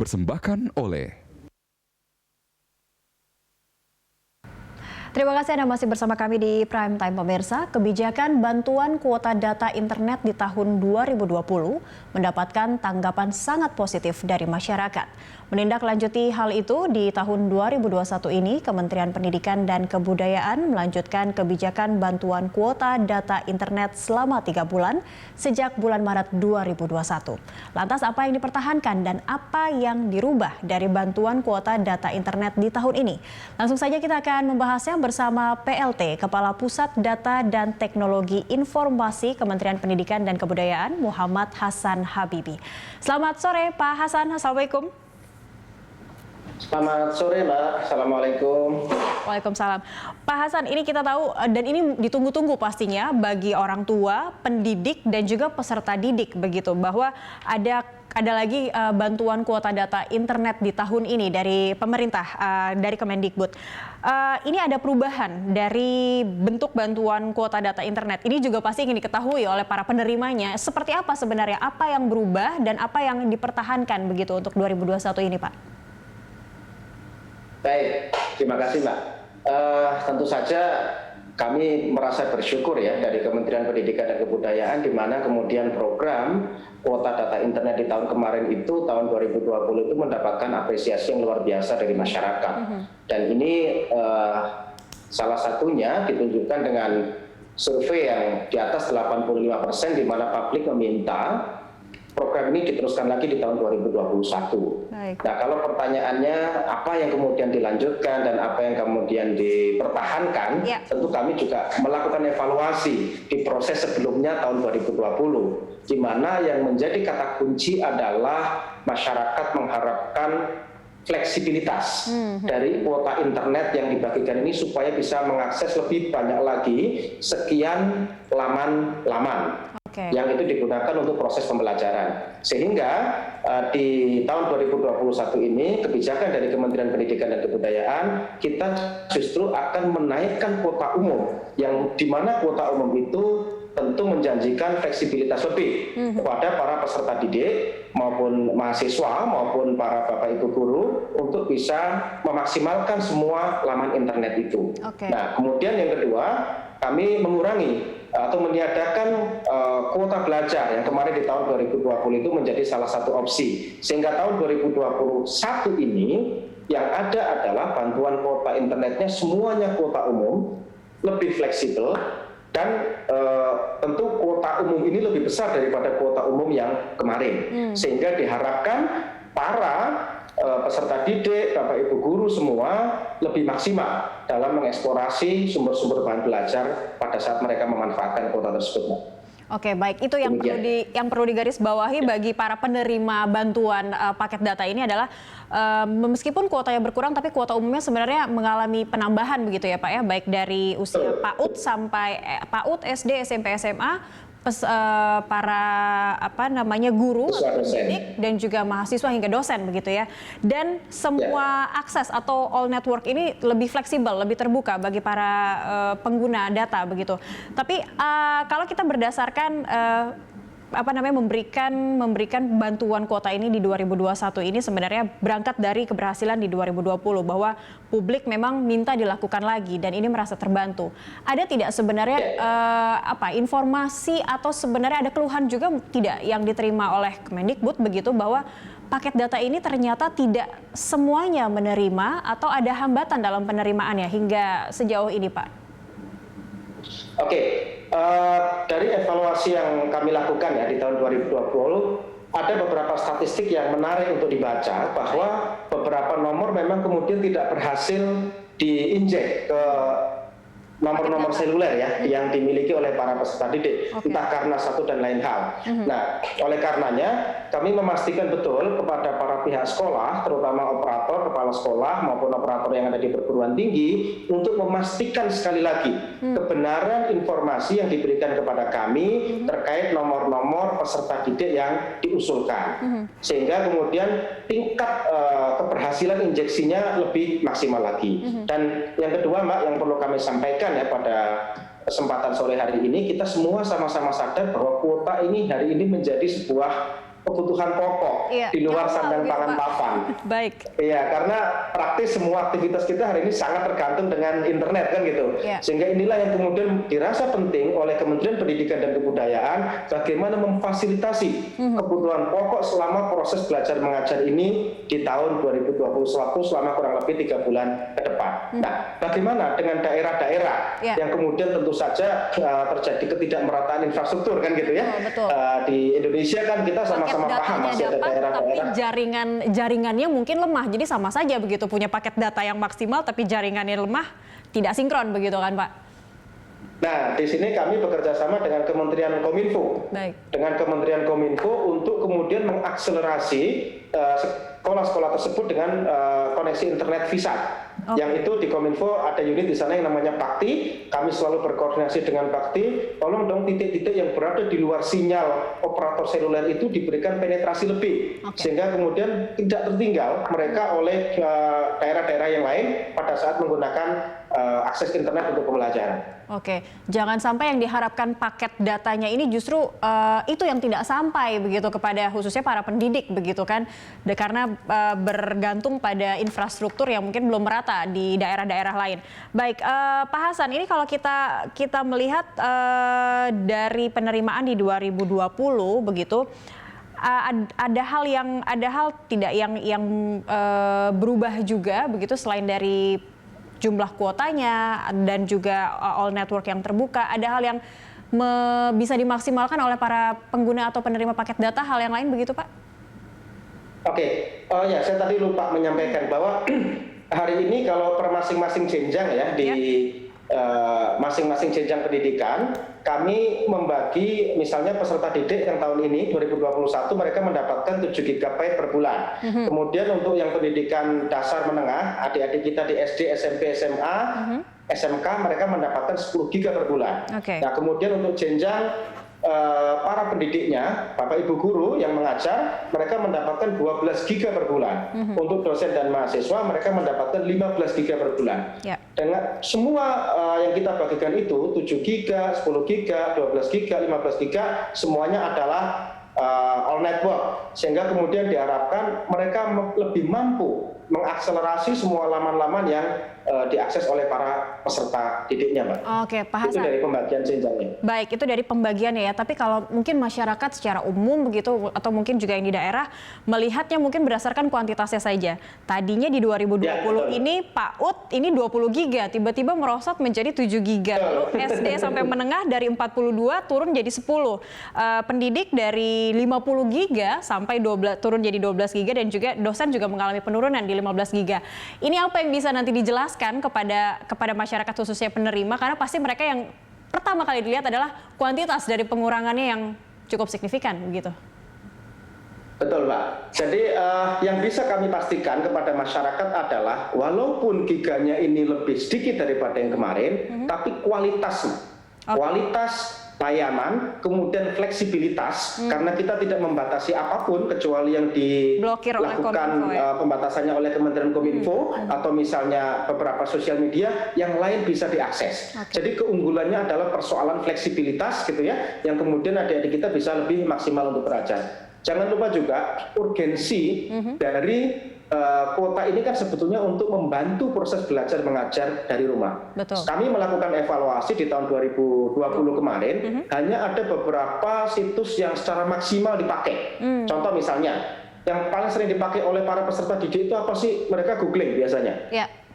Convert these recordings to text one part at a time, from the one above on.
dipersembahkan oleh Terima kasih Anda masih bersama kami di Prime Time pemirsa. Kebijakan bantuan kuota data internet di tahun 2020 mendapatkan tanggapan sangat positif dari masyarakat. Menindaklanjuti hal itu, di tahun 2021 ini Kementerian Pendidikan dan Kebudayaan melanjutkan kebijakan bantuan kuota data internet selama 3 bulan sejak bulan Maret 2021. Lantas apa yang dipertahankan dan apa yang dirubah dari bantuan kuota data internet di tahun ini? Langsung saja kita akan membahasnya bersama PLT, Kepala Pusat Data dan Teknologi Informasi Kementerian Pendidikan dan Kebudayaan, Muhammad Hasan Habibi. Selamat sore Pak Hasan, Assalamualaikum. Selamat sore Mbak, Assalamualaikum. Waalaikumsalam. Pak Hasan, ini kita tahu dan ini ditunggu-tunggu pastinya bagi orang tua, pendidik dan juga peserta didik begitu, bahwa ada lagi bantuan kuota data internet di tahun ini dari pemerintah, dari Kemendikbud. Ini ada perubahan dari bentuk bantuan kuota data internet. Ini juga pasti ingin diketahui oleh para penerimanya. Seperti apa sebenarnya, apa yang berubah dan apa yang dipertahankan begitu untuk 2021 ini, Pak? Baik, terima kasih Mbak. Tentu saja kami merasa bersyukur ya dari Kementerian Pendidikan dan Kebudayaan, di mana kemudian program kuota data internet di tahun kemarin itu, tahun 2020 itu mendapatkan apresiasi yang luar biasa dari masyarakat. Dan ini salah satunya ditunjukkan dengan survei yang di atas 85%, di mana publik meminta program ini diteruskan lagi di tahun 2021. Baik. Nah, kalau pertanyaannya apa yang kemudian dilanjutkan dan apa yang kemudian dipertahankan, tentu kami juga melakukan evaluasi di proses sebelumnya tahun 2020, di mana yang menjadi kata kunci adalah masyarakat mengharapkan fleksibilitas dari kuota internet yang dibagikan ini supaya bisa mengakses lebih banyak lagi sekian laman yang itu digunakan untuk proses pembelajaran. Sehingga di tahun 2021 ini kebijakan dari Kementerian Pendidikan dan Kebudayaan, kita justru akan menaikkan kuota umum, yang dimana kuota umum itu tentu menjanjikan fleksibilitas lebih kepada para peserta didik maupun mahasiswa maupun para bapak ibu guru untuk bisa memaksimalkan semua laman internet itu. Nah, kemudian yang kedua, kami mengurangi atau meniadakan kuota belajar yang kemarin di tahun 2020 itu menjadi salah satu opsi, sehingga tahun 2021 ini yang ada adalah bantuan kuota internetnya semuanya kuota umum, lebih fleksibel, dan tentu kuota umum ini lebih besar daripada kuota umum yang kemarin, sehingga diharapkan para peserta didik, bapak ibu guru semua lebih maksimal dalam mengeksplorasi sumber-sumber bahan belajar pada saat mereka memanfaatkan kuota tersebut. Oke, baik. Itu yang perlu digarisbawahi bagi para penerima bantuan paket data ini adalah meskipun kuotanya berkurang, tapi kuota umumnya sebenarnya mengalami penambahan begitu ya Pak ya, baik dari usia PAUD sampai PAUD, SD, SMP, SMA. Para guru, pendidik dan juga mahasiswa hingga dosen begitu ya. Dan semua akses atau all network ini lebih fleksibel, lebih terbuka bagi para pengguna data begitu. Tapi kalau kita berdasarkan memberikan bantuan kuota ini di 2021 ini sebenarnya berangkat dari keberhasilan di 2020, bahwa publik memang minta dilakukan lagi dan ini merasa terbantu. Ada tidak sebenarnya informasi atau sebenarnya ada keluhan juga tidak yang diterima oleh Kemendikbud begitu, bahwa paket data ini ternyata tidak semuanya menerima atau ada hambatan dalam penerimaannya hingga sejauh ini, Pak? Dari evaluasi yang kami lakukan ya di tahun 2020, ada beberapa statistik yang menarik untuk dibaca, bahwa beberapa nomor memang kemudian tidak berhasil diinjek ke nomor-nomor seluler ya yang dimiliki oleh para peserta didik, entah karena satu dan lain hal. Nah, oleh karenanya kami memastikan betul kepada para pihak sekolah, terutama operator, kepala sekolah maupun operator yang ada di perguruan tinggi, untuk memastikan sekali lagi kebenaran informasi yang diberikan kepada kami terkait nomor-nomor peserta didik yang diusulkan, sehingga kemudian tingkat keberhasilan injeksinya lebih maksimal lagi. Dan yang kedua Mbak, yang perlu kami sampaikan ya pada kesempatan sore hari ini, kita semua sama-sama sadar bahwa kuota ini hari ini menjadi sebuah kebutuhan pokok Iya, di luar nyawa sandang begitu, pangan Pak. papan. Baik. Iya, karena praktis semua aktivitas kita hari ini sangat tergantung dengan internet kan gitu. Iya. Sehingga inilah yang kemudian dirasa penting oleh Kementerian Pendidikan dan Kebudayaan bagaimana memfasilitasi kebutuhan pokok selama proses belajar mengajar ini di tahun 2021 selama kurang lebih 3 bulan ke depan. Nah, bagaimana dengan daerah-daerah Iya. yang kemudian tentu saja terjadi ketidakmerataan infrastruktur kan gitu ya. Betul. Di Indonesia kan kita sama-sama paham Datanya masih ada dapat, tapi daerah-daerah jaringannya mungkin lemah. Jadi sama saja begitu, punya paket data yang maksimal tapi jaringannya lemah, tidak sinkron begitu kan, Pak? Nah, di sini kami bekerja sama dengan Kementerian Kominfo. Baik. Dengan Kementerian Kominfo untuk kemudian mengakselerasi sekolah-sekolah tersebut dengan koneksi internet VISAT. Yang itu di Kominfo ada unit di sana yang namanya Bakti. Kami selalu berkoordinasi dengan Bakti. Tolong dong titik-titik yang berada di luar sinyal operator seluler itu diberikan penetrasi lebih, sehingga kemudian tidak tertinggal mereka oleh daerah-daerah yang lain pada saat menggunakan akses internet untuk pembelajaran. Oke, jangan sampai yang diharapkan paket datanya ini justru itu yang tidak sampai begitu kepada khususnya para pendidik begitu kan, karena bergantung pada infrastruktur yang mungkin belum merata di daerah-daerah lain. Baik, Pak Hasan, ini kalau kita melihat dari penerimaan di 2020 begitu, ada hal tidak yang berubah juga begitu selain dari jumlah kuotanya dan juga all network yang terbuka, ada hal yang bisa dimaksimalkan oleh para pengguna atau penerima paket data, hal yang lain begitu, Pak? Oke, ya saya tadi lupa menyampaikan bahwa hari ini kalau per masing-masing jenjang ya di masing-masing jenjang pendidikan, kami membagi misalnya peserta didik yang tahun ini 2021 mereka mendapatkan 7 GB per bulan. Kemudian untuk yang pendidikan dasar menengah, adik-adik kita di SD, SMP, SMA, SMK mereka mendapatkan 10 GB per bulan. Nah, kemudian untuk jenjang para pendidiknya, Bapak Ibu guru yang mengajar, mereka mendapatkan 12 GB per bulan. Untuk dosen dan mahasiswa, mereka mendapatkan 15 GB per bulan. Dengan semua yang kita bagikan itu, 7 GB, 10 GB, 12 GB, 15 GB, semuanya adalah all network. Sehingga kemudian diharapkan mereka lebih mampu mengakselerasi semua laman-laman yang diakses oleh para peserta didiknya, Mbak. Oke, Pak Hasan. Itu dari pembagian jenjangnya. Baik, itu dari pembagiannya ya. Tapi kalau mungkin masyarakat secara umum begitu, atau mungkin juga yang di daerah, melihatnya mungkin berdasarkan kuantitasnya saja. Tadinya di 2020 ini PAUD ini 20 giga, tiba-tiba merosot menjadi 7 giga. Lalu SD sampai menengah dari 42 turun jadi 10. Pendidik dari 50 giga sampai turun jadi 12 giga, dan juga dosen juga mengalami penurunan di 15 giga. Ini apa yang bisa nanti dijelaskan kepada masyarakat khususnya penerima, karena pasti mereka yang pertama kali dilihat adalah kuantitas dari pengurangannya yang cukup signifikan begitu. Betul, Pak. Jadi yang bisa kami pastikan kepada masyarakat adalah walaupun giganya ini lebih sedikit daripada yang kemarin, tapi kualitas layanan, kemudian fleksibilitas, karena kita tidak membatasi apapun kecuali yang dilakukan pembatasannya oleh Kementerian Kominfo atau misalnya beberapa sosial media, yang lain bisa diakses. Jadi keunggulannya adalah persoalan fleksibilitas gitu ya, yang kemudian adik-adik kita bisa lebih maksimal untuk belajar. Jangan lupa juga urgensi dari kuota ini kan sebetulnya untuk membantu proses belajar mengajar dari rumah. Betul. Kami melakukan evaluasi di tahun 2020 kemarin, hanya ada beberapa situs yang secara maksimal dipakai. Contoh misalnya, yang paling sering dipakai oleh para peserta didik itu apa sih? Mereka googling biasanya.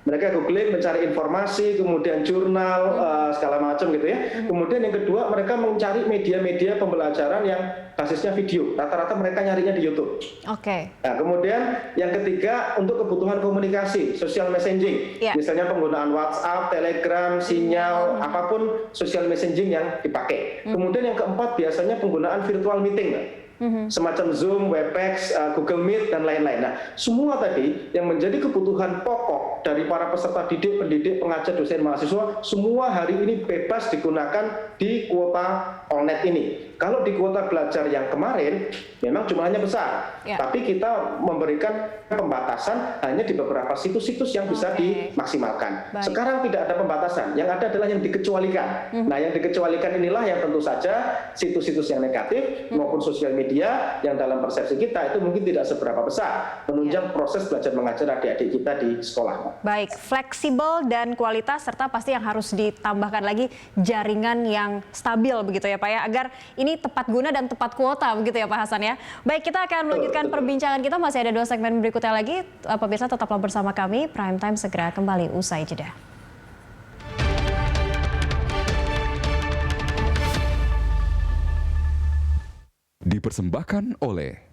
Mereka googling, mencari informasi, kemudian jurnal, segala macam gitu ya. Kemudian yang kedua, mereka mencari media-media pembelajaran yang basisnya video. Rata-rata mereka nyarinya di YouTube. Nah, kemudian yang ketiga, untuk kebutuhan komunikasi, social messaging. Misalnya penggunaan WhatsApp, Telegram, Sinyal, apapun social messaging yang dipakai. Kemudian yang keempat, biasanya penggunaan virtual meeting, semacam Zoom, Webex, Google Meet, dan lain-lain. Nah, semua tadi yang menjadi kebutuhan pokok dari para peserta didik, pendidik, pengajar, dosen, mahasiswa, semua hari ini bebas digunakan di kuota Allnet ini. Kalau di kuota belajar yang kemarin, memang jumlahnya besar, tapi kita memberikan pembatasan hanya di beberapa situs-situs yang bisa dimaksimalkan. Sekarang tidak ada pembatasan, yang ada adalah yang dikecualikan. Nah, yang dikecualikan inilah yang tentu saja situs-situs yang negatif maupun sosial media media yang dalam persepsi kita itu mungkin tidak seberapa besar menunjang proses belajar mengajar adik-adik kita di sekolah. Baik, fleksibel dan kualitas serta pasti yang harus ditambahkan lagi jaringan yang stabil begitu ya Pak ya, agar ini tepat guna dan tepat kuota begitu ya Pak Hasan ya. Baik, kita akan melanjutkan perbincangan kita, masih ada 2 segmen berikutnya lagi. Pemirsa tetaplah bersama kami, Prime Time segera kembali usai jeda. Dipersembahkan oleh